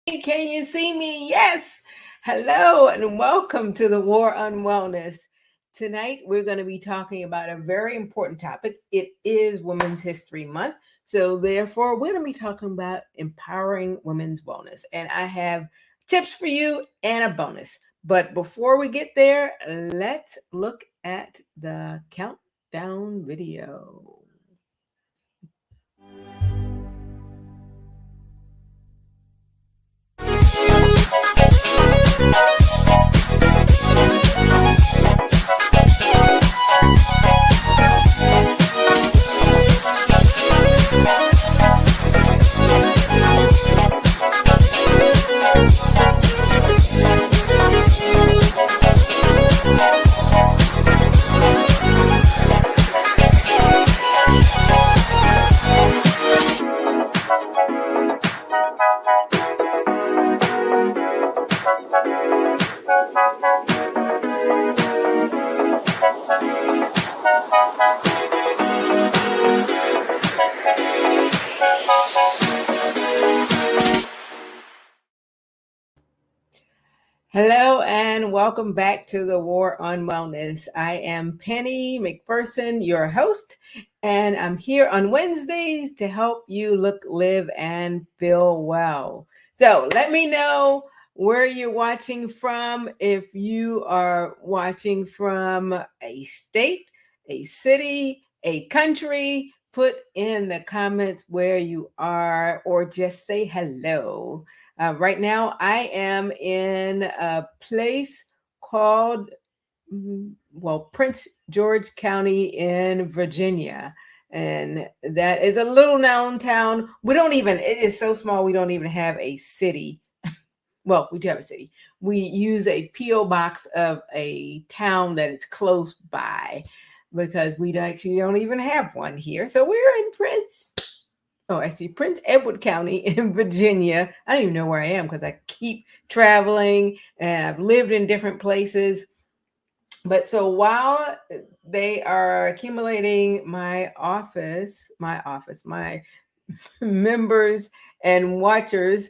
Can you see me? Yes. Hello and welcome to the War on Wellness. Tonight we're going to be talking about a very important topic. It is Women's History Month. So therefore we're going to be talking about empowering women's wellness. And I have tips for you and a bonus. But before we get there, let's look at the countdown video. Hello and welcome back to the War on Wellness. I am Penny McPherson, your host, and I'm here on Wednesdays to help you look, live, and feel well. So let me know where you're watching from. If you are watching from a state, a city, a country, put in the comments where you are or just say hello. Right now, I am in a place called, Prince George County in Virginia. And that is a little known town. It is so small, we don't even have a city. Well, we do have a city. We use a P.O. box of a town that is close by because we actually don't even have one here. So we're in Prince Edward County in Virginia. I don't even know where I am because I keep traveling and I've lived in different places. But so while they are accumulating my members and watchers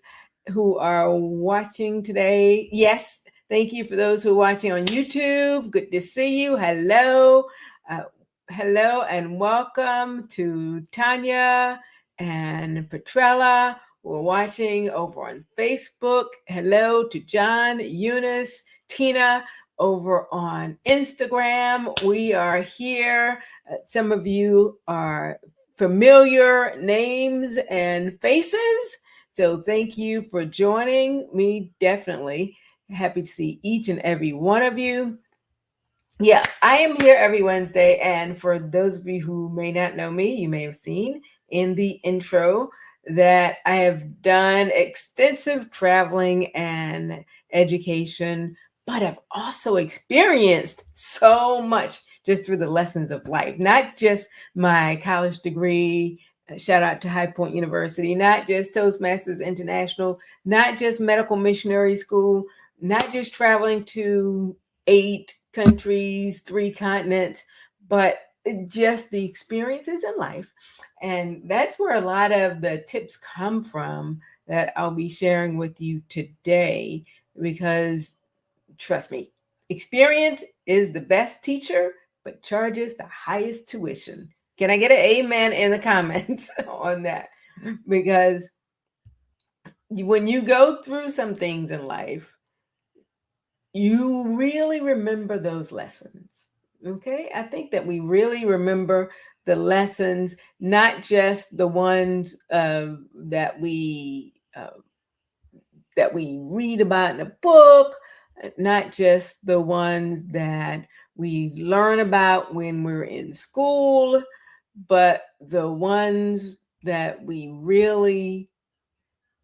who are watching today, yes, thank you for those who are watching on YouTube. Good to see you. Hello. Hello and welcome to Tanya and Petrella. We're watching over on Facebook. Hello to John, Eunice, Tina over on Instagram. We are here. Some of you are familiar names and faces. So thank you for joining me. Definitely happy to see each and every one of you. Yeah, I am here every Wednesday. And for those of you who may not know me, you may have seen in the intro that I have done extensive traveling and education, but I've also experienced so much just through the lessons of life, not just my college degree. Shout out to High Point University, not just Toastmasters International, not just medical missionary school, not just traveling to 8 countries, 3 continents, but just the experiences in life. And that's where a lot of the tips come from that I'll be sharing with you today, because trust me, experience is the best teacher, but charges the highest tuition. Can I get an amen in the comments on that? Because when you go through some things in life, you really remember those lessons. Okay. I think that we really remember the lessons, not just the ones that we read about in a book, not just the ones that we learn about when we're in school, but the ones that we really,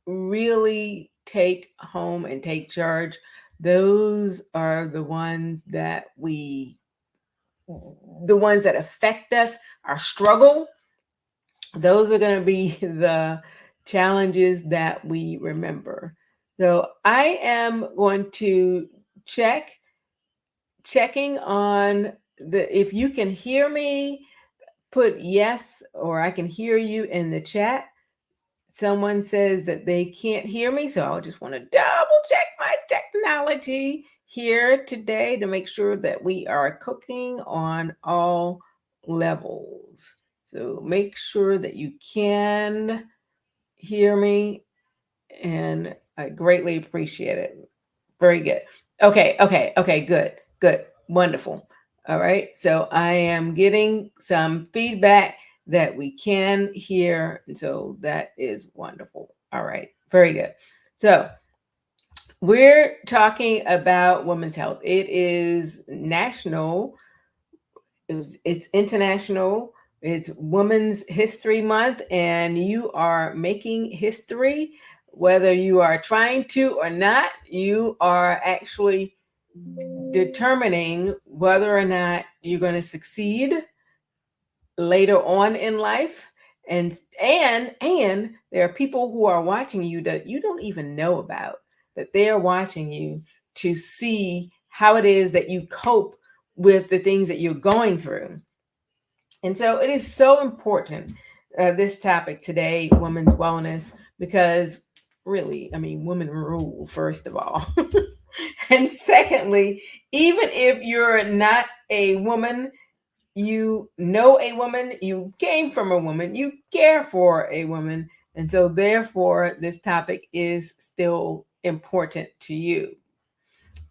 really take home and take charge. Those are the ones that affect us, our struggle. Those are going to be the challenges that we remember. So I am going to checking on if you can hear me, put yes, or I can hear you in the chat. Someone says that they can't hear me, so I just want to double check my technology here today to make sure that we are cooking on all levels. So make sure that you can hear me, and I greatly appreciate it. Very good. Okay, good, wonderful. All right, so I am getting some feedback that we can hear, and so that is wonderful. All right, very good. So we're talking about women's health. It is national. It's international. It's Women's History Month, and you are making history. Whether you are trying to or not, you are actually determining whether or not you're going to succeed later on in life. And there are people who are watching you that you don't even know about, that they are watching you to see how it is that you cope with the things that you're going through. And so it is so important, this topic today, women's wellness, because really, I mean, women rule, first of all. And secondly, even if you're not a woman, you know a woman, you came from a woman, you care for a woman. And so, therefore, this topic is still important to you.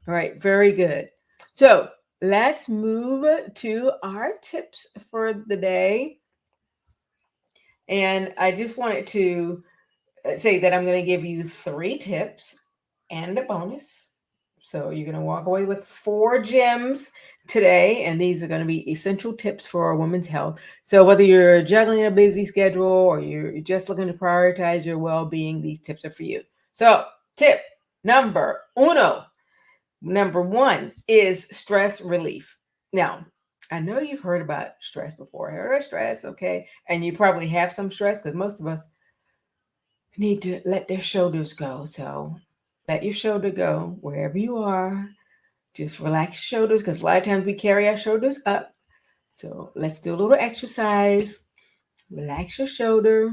All right, very good. So, let's move to our tips for the day. And I just wanted to say that I'm going to give you 3 tips and a bonus. So you're going to walk away with 4 gems today, and these are going to be essential tips for a woman's health. So whether you're juggling a busy schedule or you're just looking to prioritize your well-being, these tips are for you. So tip number 1 is stress relief. Now, I know you've heard about stress before. Heard of stress, okay? And you probably have some stress because most of us need to let their shoulders go. So let your shoulder go wherever you are. Just relax your shoulders because a lot of times we carry our shoulders up. So let's do a little exercise. Relax your shoulder.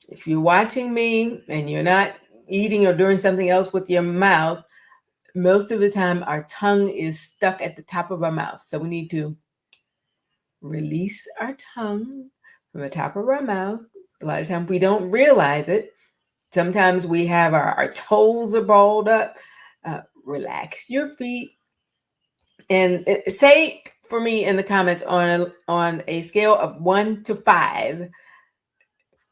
If you're watching me and you're not eating or doing something else with your mouth, most of the time our tongue is stuck at the top of our mouth. So we need to release our tongue from the top of our mouth. A lot of times we don't realize it. Sometimes we have our toes are balled up. Relax your feet. And say for me in the comments on a scale of 1 to 5,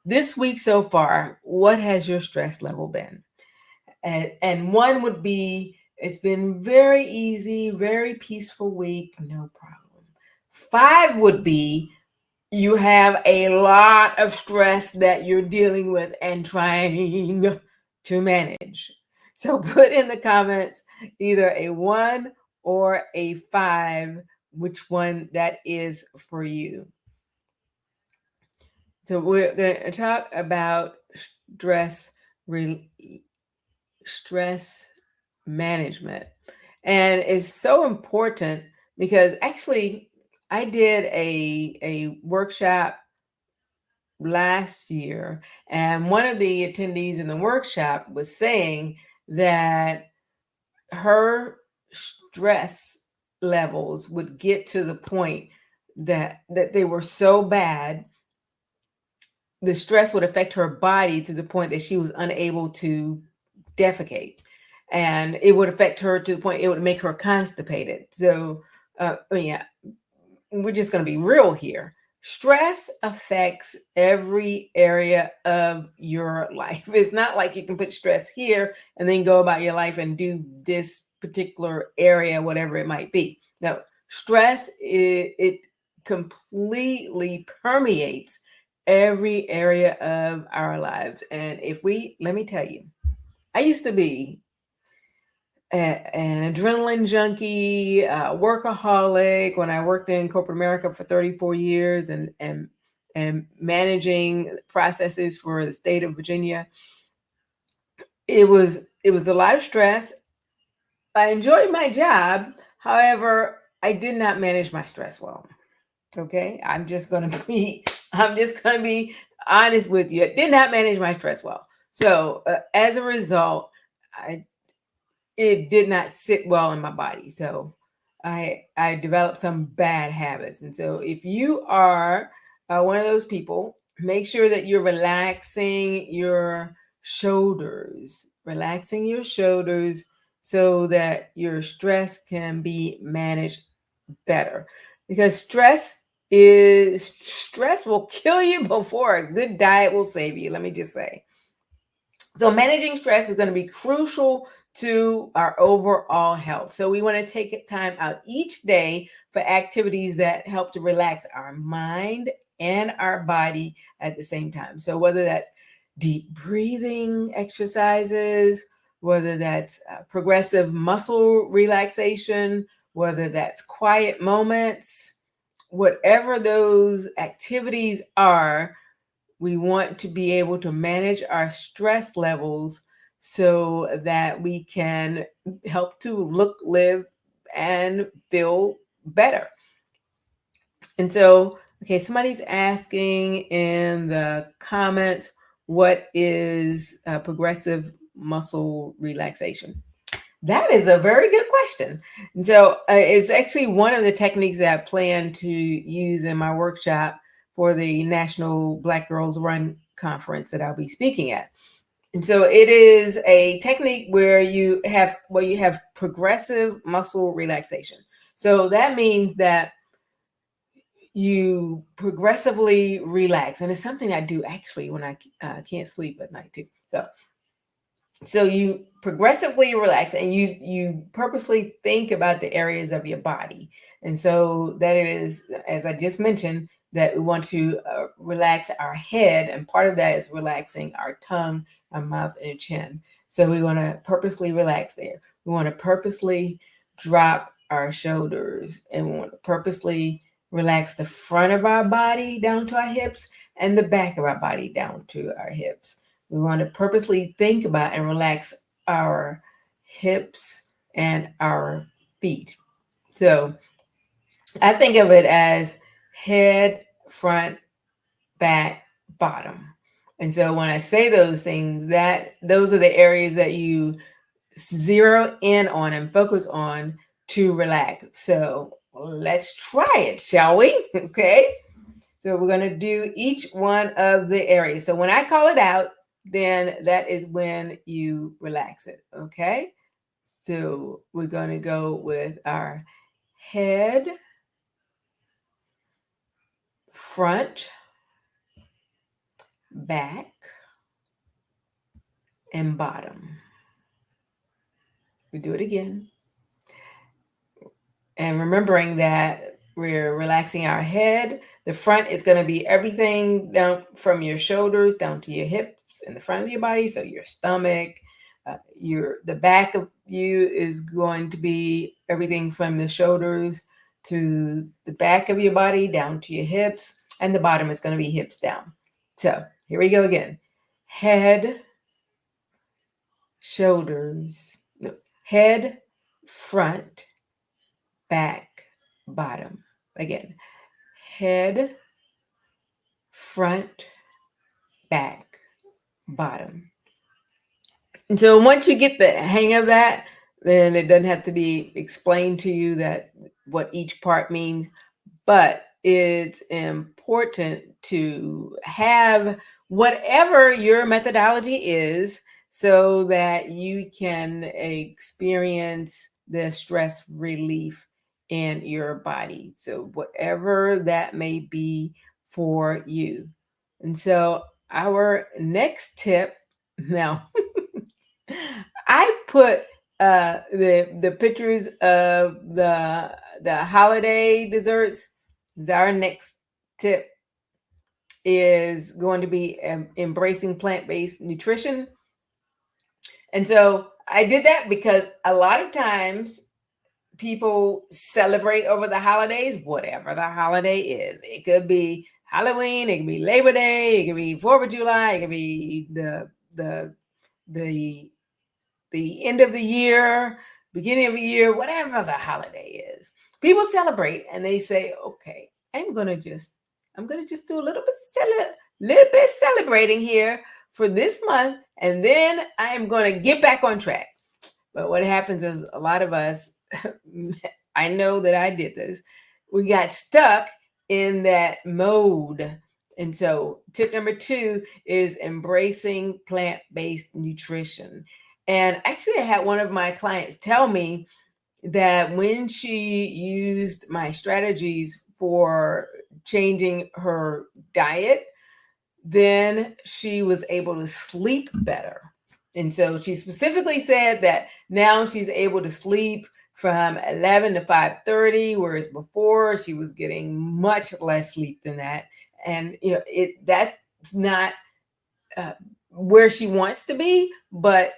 this week so far, what has your stress level been? And 1 would be, it's been very easy, very peaceful week, no problem. 5 would be, you have a lot of stress that you're dealing with and trying to manage. So put in the comments either a 1 or a 5, which one that is for you. So we're going to talk about stress management. And it's so important because actually I did a workshop last year, and one of the attendees in the workshop was saying that her stress levels would get to the point that they were so bad, the stress would affect her body to the point that she was unable to defecate, and it would affect her to the point it would make her constipated. So yeah, we're just going to be real here. Stress affects every area of your life. It's not like you can put stress here and then go about your life and do this particular area, whatever it might be. No, stress, it completely permeates every area of our lives. And let me tell you, I used to be an adrenaline junkie, workaholic when I worked in corporate America for 34 years and managing processes for the state of Virginia. It was a lot of stress. I enjoyed my job. However, I did not manage my stress well. Okay. I'm just going to be honest with you, I did not manage my stress well. So as a result, it did not sit well in my body. So I developed some bad habits. And so if you are one of those people, make sure that you're relaxing your shoulders so that your stress can be managed better. Because stress will kill you before a good diet will save you. Let me just say. So managing stress is going to be crucial to our overall health. So we want to take time out each day for activities that help to relax our mind and our body at the same time. So whether that's deep breathing exercises, whether that's progressive muscle relaxation, whether that's quiet moments, whatever those activities are, we want to be able to manage our stress levels so that we can help to look, live, and feel better. And so, okay, somebody's asking in the comments, what is progressive muscle relaxation? That is a very good question. And so it's actually one of the techniques that I plan to use in my workshop for the National Black Girls Run conference that I'll be speaking at. And so it is a technique where you have progressive muscle relaxation. So that means that you progressively relax, and it's something I do actually when I can't sleep at night too. So you progressively relax and you purposely think about the areas of your body. And so that is, as I just mentioned, that we want to relax our head. And part of that is relaxing our tongue, our mouth, and our chin. So we want to purposely relax there. We want to purposely drop our shoulders, and we want to purposely relax the front of our body down to our hips and the back of our body down to our hips. We want to purposely think about and relax our hips and our feet. So I think of it as head, front, back, bottom. And so when I say those things, those are the areas that you zero in on and focus on to relax. So let's try it, shall we? Okay. So we're going to do each one of the areas. So when I call it out, then that is when you relax it. Okay. So we're going to go with our head, front, back, and bottom. We do it again. And remembering that we're relaxing our head. The front is going to be everything down from your shoulders down to your hips in the front of your body. So your stomach, the back of you is going to be everything from the shoulders to the back of your body down to your hips. And the bottom is going to be hips down. So here we go again. Head, shoulders, head, front, back, bottom. Again, head, front, back, bottom. And so once you get the hang of that, then it doesn't have to be explained to you that what each part means, but it's important to have whatever your methodology is so that you can experience the stress relief in your body. So whatever that may be for you. And so our next tip now, I put the pictures of the holiday desserts. Our next tip is going to be embracing plant-based nutrition. And so I did that because a lot of times people celebrate over the holidays, whatever the holiday is. It could be Halloween, it could be Labor Day, it could be 4th of July, it could be the end of the year, beginning of the year, whatever the holiday is. People celebrate and they say, okay, I'm gonna just do a little bit little bit celebrating here for this month, and then I am going to get back on track. But what happens is a lot of us, I know that I did this, we got stuck in that mode. And so, tip number 2 is embracing plant based nutrition. And actually, I had one of my clients tell me that when she used my strategies for changing her diet, then she was able to sleep better. And so she specifically said that now she's able to sleep from 11 to 5:30, whereas before she was getting much less sleep than that. And that's not uh, where she wants to be, but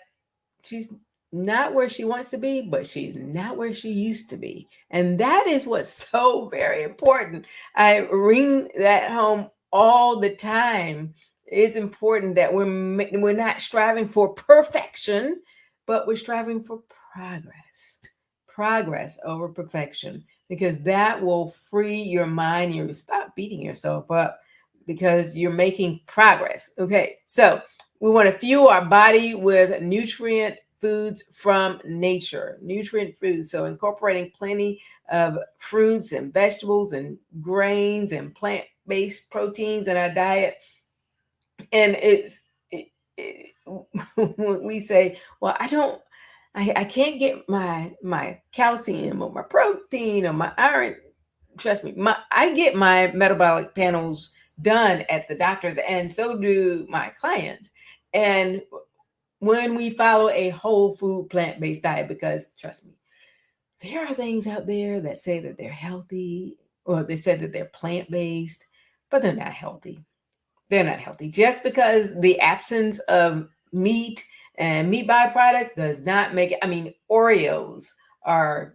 she's not where she wants to be, but she's not where she used to be. And that is what's so very important. I ring that home all the time. It's important that we're not striving for perfection, but we're striving for progress. Progress over perfection, because that will free your mind. You stop beating yourself up because you're making progress. Okay, so we want to fuel our body with nutrient foods from nature, nutrient foods. So incorporating plenty of fruits and vegetables and grains and plant-based proteins in our diet. And we say, well, I can't get my calcium or my protein or my iron. Trust me, I get my metabolic panels done at the doctor's, and so do my clients. And when we follow a whole food plant-based diet, because trust me, there are things out there that say that they're healthy, or they said that they're plant-based, but they're not healthy. They're not healthy. Just because the absence of meat and meat byproducts does not make it. I mean, Oreos are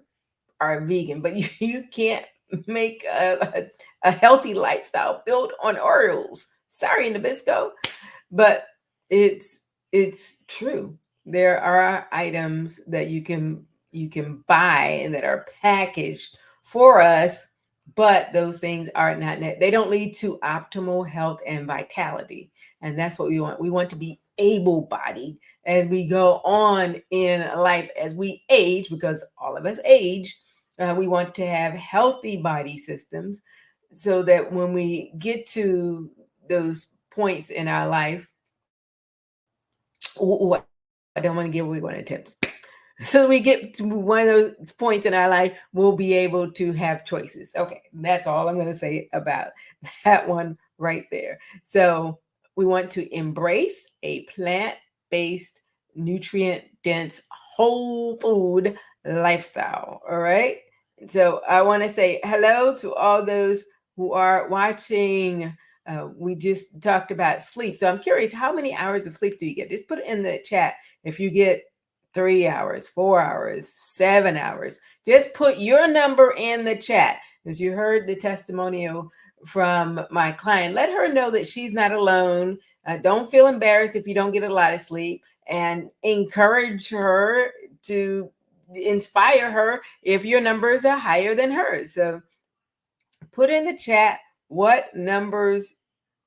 vegan, but you can't make a healthy lifestyle built on Oreos. Sorry, Nabisco, but it's true. There are items that you can buy and that are packaged for us, but those things are not they don't lead to optimal health and vitality. And that's what we want. We want to be able-bodied as we go on in life, as we age, because all of us age. We want to have healthy body systems so that when we get to those points in our life, I don't want to give away one of the tips. So we get to one of those points in our life, we'll be able to have choices. Okay, that's all I'm going to say about that one right there. So we want to embrace a plant-based, nutrient-dense, whole food lifestyle. All right. So I want to say hello to all those who are watching. We just talked about sleep. So I'm curious, how many hours of sleep do you get? Just put it in the chat if you get 3 hours, 4 hours, 7 hours. Just put your number in the chat. As you heard the testimonial from my client, let her know that she's not alone. Don't feel embarrassed if you don't get a lot of sleep, and encourage her to inspire her if your numbers are higher than hers. So put in the chat what numbers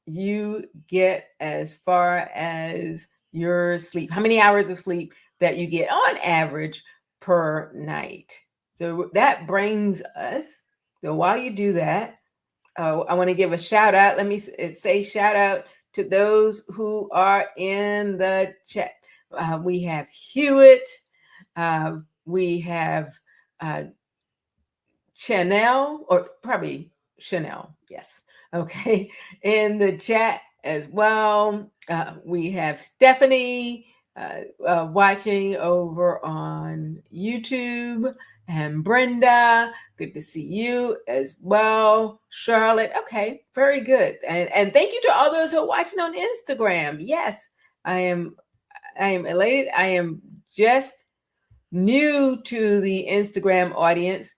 you get as far as your sleep, how many hours of sleep that you get on average per night. So that brings us, so while you do that, I want to give a shout out. Let me say shout out to those who are in the chat. We have Hewitt. We have Chanel, or probably Chanel, yes. Okay, in the chat as well. We have Stephanie watching over on YouTube, and Brenda. Good to see you as well. Charlotte. Okay, very good. And thank you to all those who are watching on Instagram. Yes, I am elated. I am just new to the Instagram audience.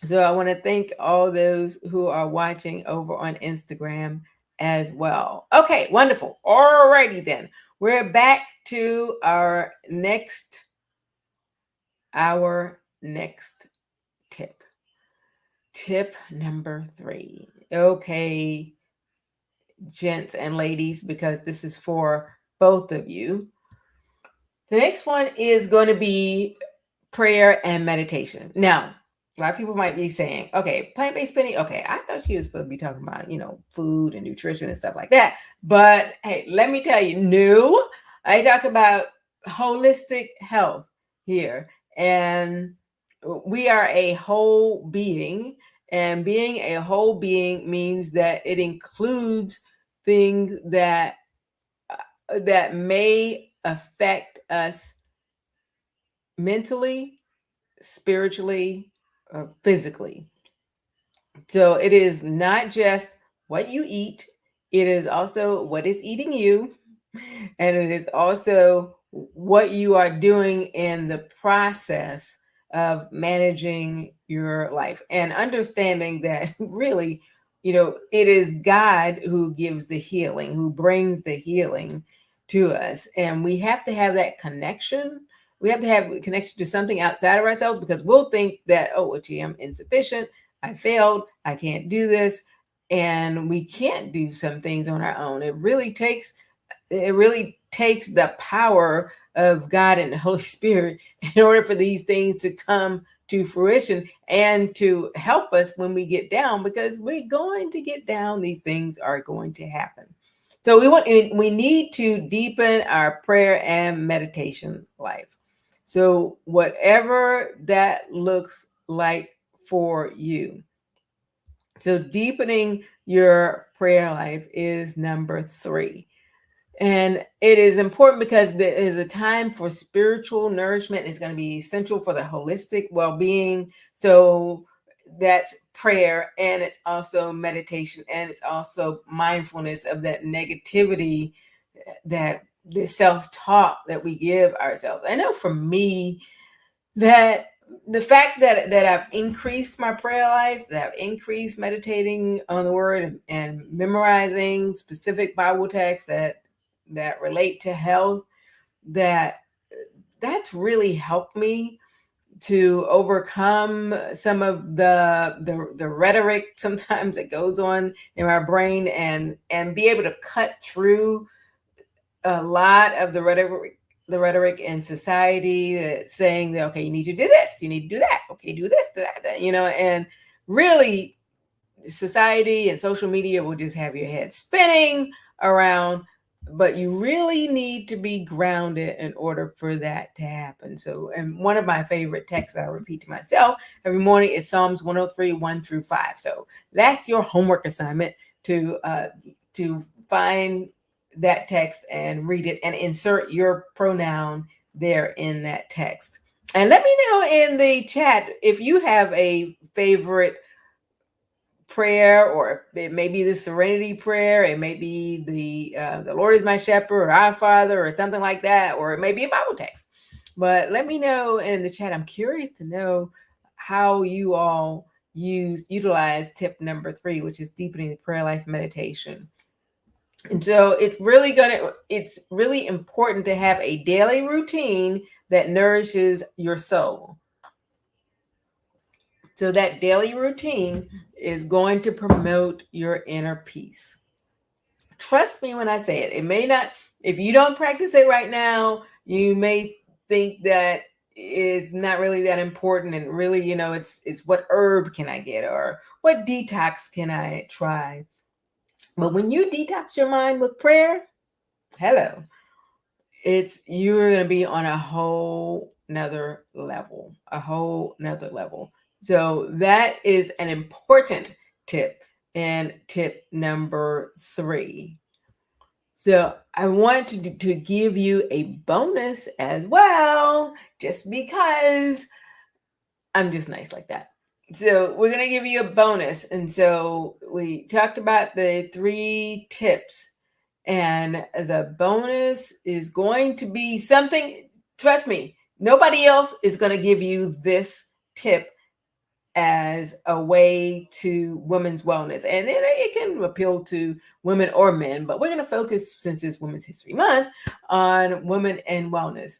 So I want to thank all those who are watching over on Instagram as well. Okay, wonderful. All righty then. We're back to our next tip. Tip number 3. Okay. gents and ladies, because this is for both of you. The next one is going to be prayer and meditation. Now, a lot of people might be saying, okay, plant-based spinning. Okay, I thought you were supposed to be talking about, food and nutrition and stuff like that. But hey, let me tell you, no, I talk about holistic health here. And we are a whole being. And being a whole being means that it includes things that may affect us mentally, spiritually, or physically. So it is not just what you eat, it is also what is eating you, and it is also what you are doing in the process of managing your life and understanding that really, it is God who gives the healing, who brings the healing to us. And we have to have that connection. We have to have a connection to something outside of ourselves, because we'll think that, oh, well, gee, I'm insufficient. I failed. I can't do this. And we can't do some things on our own. It really takes the power of God and the Holy Spirit in order for these things to come to fruition and to help us when we get down, because we're going to get down. These things are going to happen. So we need to deepen our prayer and meditation life. So whatever that looks like for you. So deepening your prayer life is number 3. And it is important because there is a time for spiritual nourishment. It's going to be essential for the holistic well-being. So that's prayer, and it's also meditation, and it's also mindfulness of that negativity, that the self-talk that we give ourselves. I know for me that the fact that I've increased my prayer life, that I've increased meditating on the word and memorizing specific Bible texts that relate to health, that's really helped me to overcome some of the rhetoric sometimes that goes on in my brain, and be able to cut through a lot of the rhetoric in society that's saying that, okay, you need to do this, you need to do that, okay, do this, do that, and really society and social media will just have your head spinning around, but you really need to be grounded in order for that to happen. So, and one of my favorite texts I repeat to myself every morning is Psalms 103, 1-5. So that's your homework assignment, to find that text and read it and insert your pronoun there in that text. And let me know in the chat if you have a favorite prayer, or it may be the serenity prayer, it may be the Lord is my shepherd, or our Father, or something like that, or it may be a Bible text. But let me know in the chat. I'm curious to know how you all utilize tip number 3, which is deepening the prayer life meditation. And so it's really important to have a daily routine that nourishes your soul. So that daily routine is going to promote your inner peace. Trust me when I say it. It may not, if you don't practice it right now, you may think that it's not really that important, and really, it's what herb can I get, or what detox can I try. But when you detox your mind with prayer, hello, you're going to be on a whole nother level. So that is an important tip, and tip number 3. So I want to give you a bonus as well, just because I'm just nice like that. So we're going to give you a bonus. And so we talked about the 3 tips, and the bonus is going to be something, trust me, nobody else is going to give you this tip as a way to women's wellness. And it can appeal to women or men, but we're going to focus, since it's Women's History Month, on women and wellness.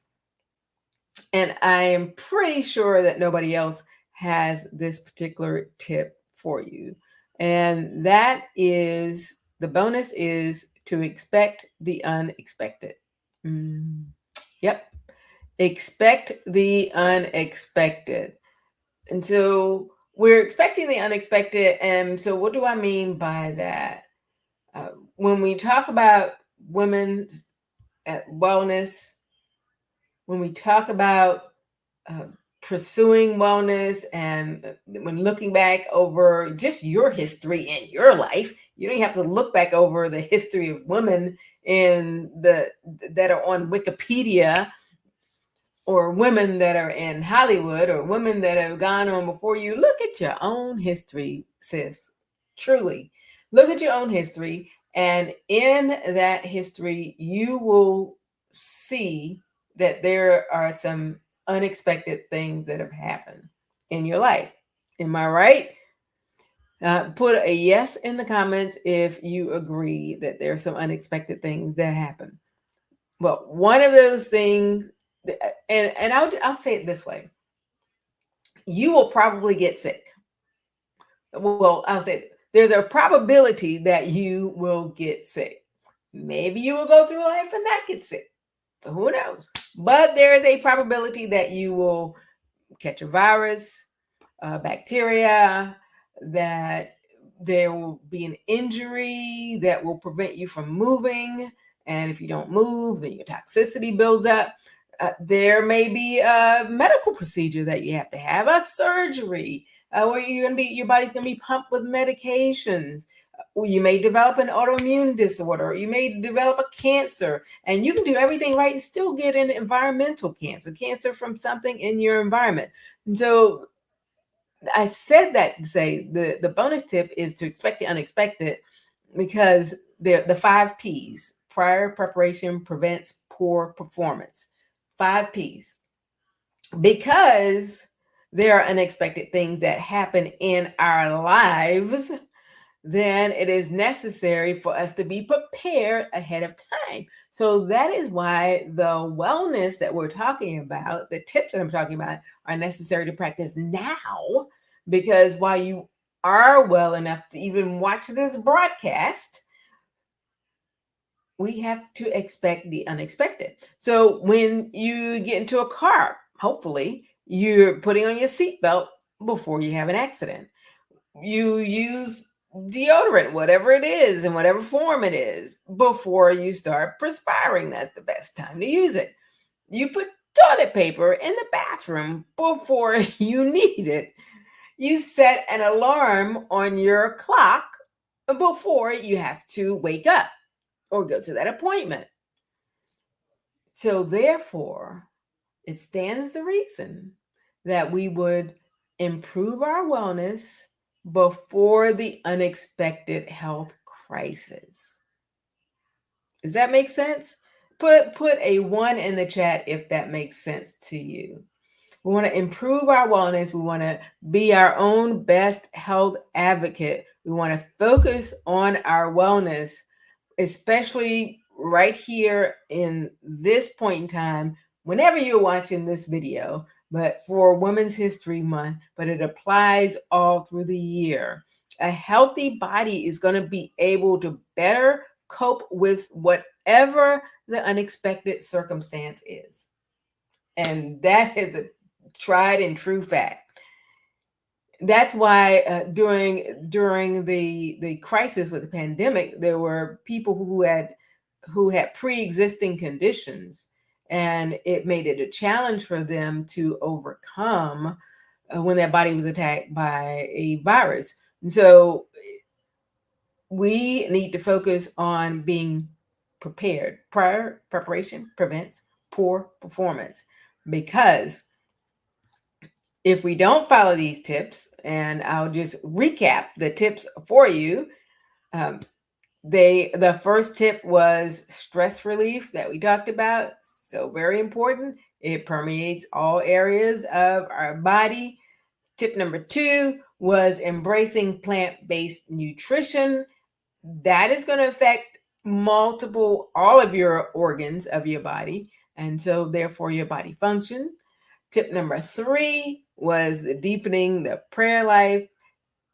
And I am pretty sure that nobody else has this particular tip for you. And that is The bonus is to expect the unexpected. Yep. Expect the unexpected. And so we're expecting the unexpected. And so, what do I mean by that? When we talk about women at wellness, when we talk about uh, pursuing wellness, and when looking back over just your history in your life, you don't have to look back over the history of women in the that are on Wikipedia, or women that are in Hollywood, or women that have gone on before you. Look at your own history, sis. Truly, look at your own history. And in that history, you will see that there are some unexpected things that have happened in your life. Am I right? Put a yes in the comments if you agree that there are some unexpected things that happen. Well, one of those things, and I'll say it this way: you will probably get sick. Well, I'll say there's a probability that you will get sick. Maybe you will go through life and not get sick. Who knows? But there is a probability that you will catch a virus, bacteria, that there will be an injury that will prevent you from moving. And if you don't move, then your toxicity builds up. There may be a medical procedure that you have to have, a surgery, where your body's gonna be pumped with medications. You may develop an autoimmune disorder, or you may develop a cancer, and you can do everything right and still get an environmental cancer from something in your environment. And so I said that to say the bonus tip is to expect the unexpected, because the 5 P's: prior preparation prevents poor performance. 5 P's. Because there are unexpected things that happen in our lives, then it is necessary for us to be prepared ahead of time. So that is why the wellness that we're talking about, the tips that I'm talking about, are necessary to practice now. Because while you are well enough to even watch this broadcast, we have to expect the unexpected. So when you get into a car, hopefully you're putting on your seatbelt before you have an accident. You use deodorant, whatever it is, in whatever form it is, before you start perspiring. That's the best time to use it. You put toilet paper in the bathroom before you need it. You set an alarm on your clock before you have to wake up or go to that appointment. So therefore, it stands to reason that we would improve our wellness before the unexpected health crisis. Does that make sense? Put a 1 in the chat if that makes sense to you. We want to improve our wellness. We want to be our own best health advocate. We want to focus on our wellness, especially right here in this point in time, whenever you're watching this video, but for Women's History Month, but it applies all through the year. A healthy body is going to be able to better cope with whatever the unexpected circumstance is. And that is a tried and true fact. That's why during the crisis with the pandemic, there were people who had pre-existing conditions, and it made it a challenge for them to overcome when their body was attacked by a virus. And so we need to focus on being prepared. Prior preparation prevents poor performance, because if we don't follow these tips, and I'll just recap the tips for you. The first tip was stress relief that we talked about. So very important. It permeates all areas of our body. Tip number 2 was embracing plant-based nutrition. That is going to affect all of your organs of your body, and so therefore your body function. Tip number 3 was deepening the prayer life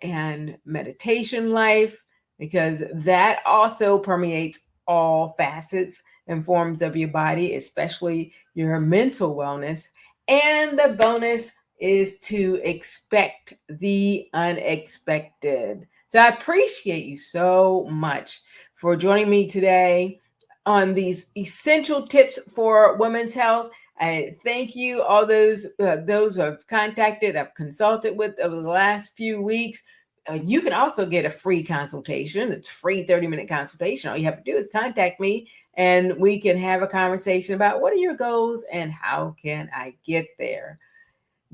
and meditation life. because that also permeates all facets and forms of your body, especially your mental wellness. And the bonus is to expect the unexpected. So I appreciate you so much for joining me today on these essential tips for women's health. I thank you, all those who have contacted, I've consulted with over the last few weeks. You can also get a free consultation. It's free 30-minute consultation. All you have to do is contact me and we can have a conversation about what are your goals and how can I get there.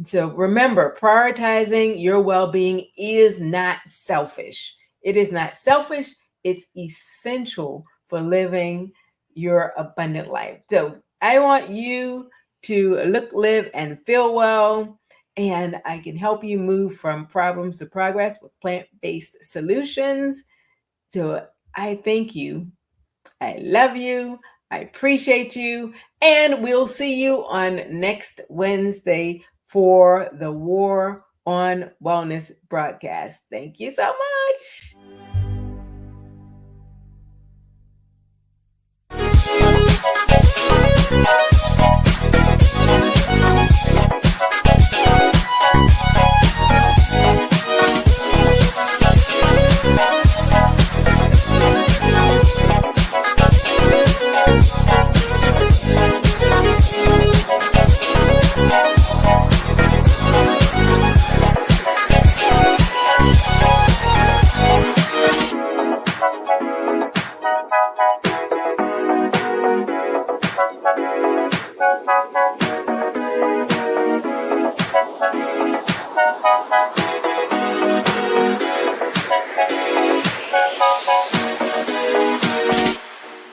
So remember, prioritizing your well-being is not selfish. It is not selfish. It's essential for living your abundant life. So I want you to look, live, and feel well. And I can help you move from problems to progress with plant-based solutions. So I thank you. I love you. I appreciate you. And we'll see you on next Wednesday for the War on Wellness broadcast. Thank you so much.